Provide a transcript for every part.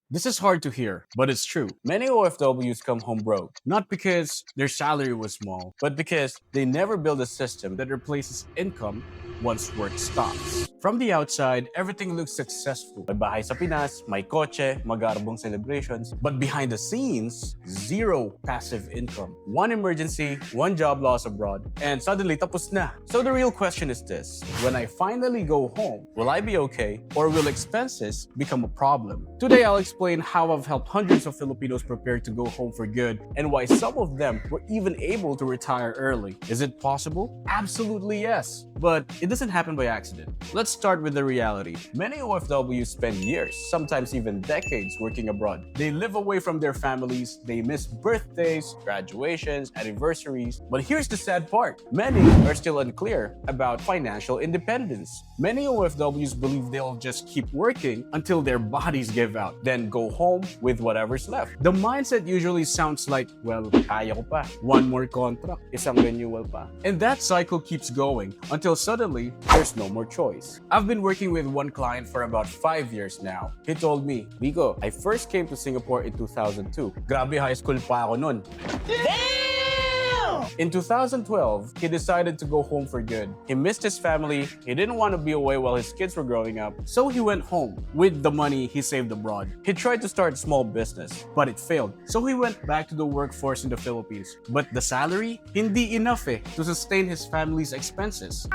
This is hard to hear, but it's true. Many OFWs come home broke, not because their salary was small, but because they never build a system that replaces income once work stops. From the outside, everything looks successful. May bahay sa Pinas, may kotse, magarbong celebrations. But behind the scenes, zero passive income. One emergency, one job loss abroad, and suddenly tapos na. So the real question is this: when I finally go home, will I be okay, or will expenses become a problem? Today I'll explain how I've helped hundreds of Filipinos prepare to go home for good, and why some of them were even able to retire early. Is it possible? Absolutely yes. But it doesn't happen by accident. Let's start with the reality. Many OFWs spend years, sometimes even decades, working abroad. They live away from their families, they miss birthdays, graduations, anniversaries. But here's the sad part: many are still unclear about financial independence. Many OFWs believe they'll just keep working until their bodies give out, then go home with whatever's left. The mindset usually sounds like, well, kaya ko pa. One more contract, isang renewal pa. And that cycle keeps going until suddenly there's no more choice. I've been working with one client for about 5 years now. He told me, Vico, I first came to Singapore in 2002. Grabe, high school pa ako nun. In 2012, he decided to go home for good. He missed his family, he didn't want to be away while his kids were growing up, so he went home with the money he saved abroad. He tried to start a small business, but it failed. So he went back to the workforce in the Philippines. But the salary? Hindi enough to sustain his family's expenses.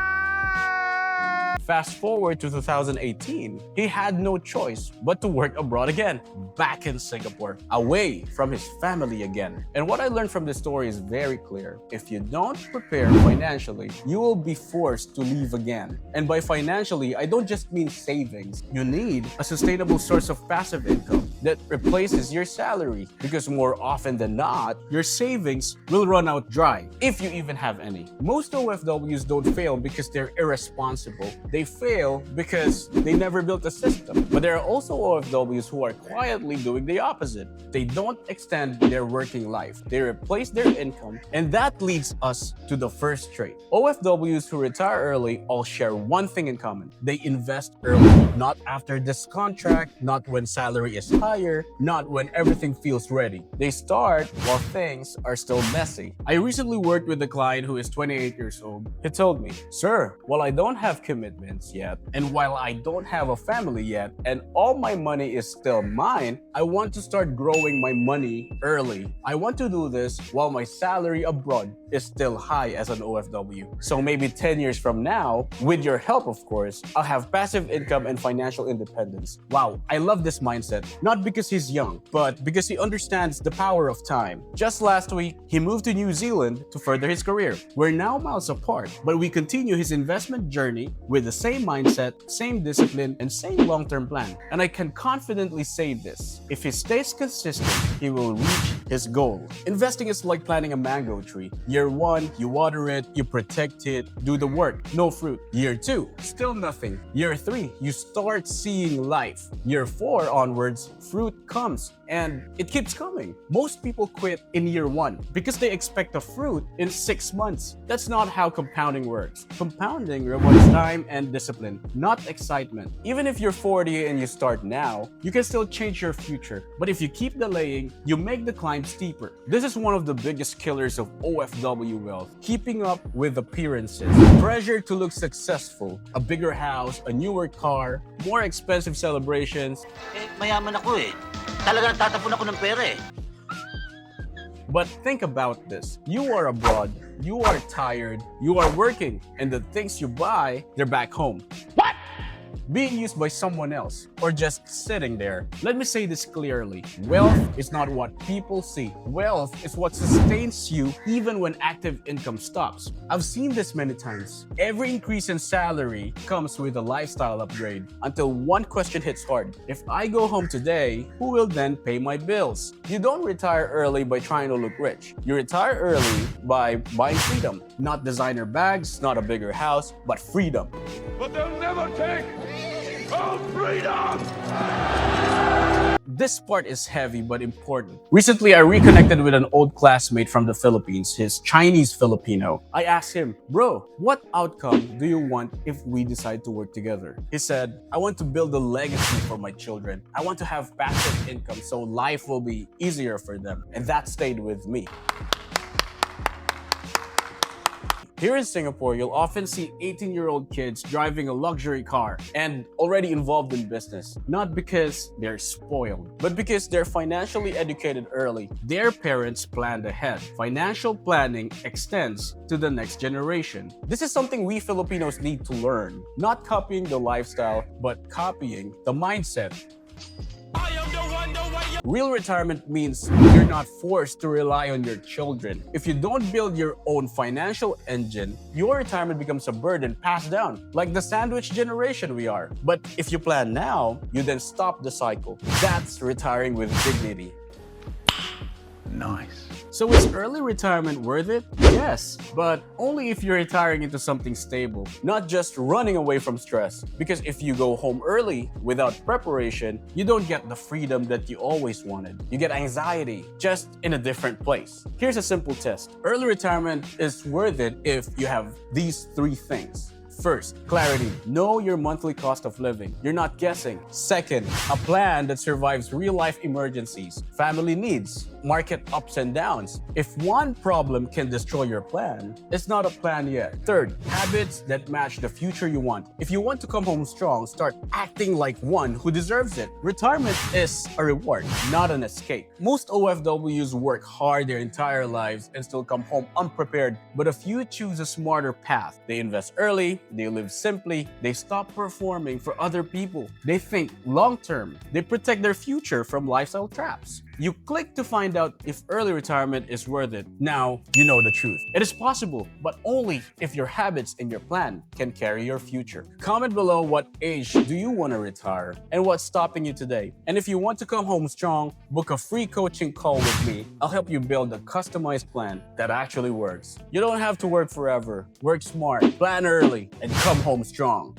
Fast forward to 2018, he had no choice but to work abroad again, back in Singapore, away from his family again. And what I learned from this story is very clear. If you don't prepare financially, you will be forced to leave again. And by financially, I don't just mean savings. You need a sustainable source of passive income that replaces your salary, because more often than not, your savings will run out dry, if you even have any. Most OFWs don't fail because they're irresponsible. They fail because they never built a system. But there are also OFWs who are quietly doing the opposite. They don't extend their working life. They replace their income, and that leads us to the first trait. OFWs who retire early all share one thing in common. They invest early, not after this contract, not when salary is higher, not when everything feels ready. They start while things are still messy. I recently worked with a client who is 28 years old. He told me, "Sir, while I don't have commitments yet, and while I don't have a family yet, and all my money is still mine, I want to start growing my money early. I want to do this while my salary abroad is still high as an OFW. So maybe 10 years from now, with your help of course, I'll have passive income and financial independence." Wow, I love this mindset. Not because he's young, but because he understands the power of time. Just last week, he moved to New Zealand to further his career. We're now miles apart, but we continue his investment journey with the same mindset, same discipline, and same long-term plan. And I can confidently say this: if he stays consistent, he will reach his goal. Investing is like planting a mango tree. Year 1, you water it, you protect it, do the work, no fruit. Year 2, still nothing. Year 3, you start seeing life. Year 4 onwards, fruit comes, and it keeps coming. Most people quit in year 1 because they expect a fruit in 6 months. That's not how compounding works. Compounding rewards time and discipline, not excitement. Even if you're 40 and you start now, you can still change your future. But if you keep delaying, you make the climb steeper. This is one of the biggest killers of OFW wealth: keeping up with appearances. Pressure to look successful, a bigger house, a newer car, more expensive celebrations. Mayaman ako eh. Talagang tatapon ako ng pera eh. But think about this. You are abroad, you are tired, you are working, and the things you buy, they're back home. What? Being used by someone else, or just sitting there. Let me say this clearly. Wealth is not what people see. Wealth is what sustains you even when active income stops. I've seen this many times. Every increase in salary comes with a lifestyle upgrade, until one question hits hard. If I go home today, who will then pay my bills? You don't retire early by trying to look rich. You retire early by buying freedom. Not designer bags, not a bigger house, but freedom. But they'll never take our freedom! This part is heavy but important. Recently, I reconnected with an old classmate from the Philippines, his Chinese Filipino. I asked him, bro, what outcome do you want if we decide to work together? He said, I want to build a legacy for my children. I want to have passive income so life will be easier for them. And that stayed with me. Here in Singapore, you'll often see 18-year-old kids driving a luxury car and already involved in business. Not because they're spoiled, but because they're financially educated early. Their parents planned ahead. Financial planning extends to the next generation. This is something we Filipinos need to learn. Not copying the lifestyle, but copying the mindset. Real retirement means you're not forced to rely on your children. If you don't build your own financial engine, your retirement becomes a burden passed down, like the sandwich generation we are. But if you plan now, you then stop the cycle. That's retiring with dignity. Nice. So is early retirement worth it? Yes, but only if you're retiring into something stable, not just running away from stress. Because if you go home early without preparation, you don't get the freedom that you always wanted. You get anxiety, just in a different place. Here's a simple test. Early retirement is worth it if you have these 3 things. First, clarity. Know your monthly cost of living. You're not guessing. Second, a plan that survives real-life emergencies, family needs, market ups and downs. If one problem can destroy your plan, it's not a plan yet. Third, habits that match the future you want. If you want to come home strong, start acting like one who deserves it. Retirement is a reward, not an escape. Most OFWs work hard their entire lives and still come home unprepared, but a few choose a smarter path. They invest early, they live simply, they stop performing for other people. They think long-term. They protect their future from lifestyle traps. You click to find out if early retirement is worth it. Now, you know the truth. It is possible, but only if your habits and your plan can carry your future. Comment below what age do you want to retire and what's stopping you today. And if you want to come home strong, book a free coaching call with me. I'll help you build a customized plan that actually works. You don't have to work forever. Work smart, plan early, and come home strong.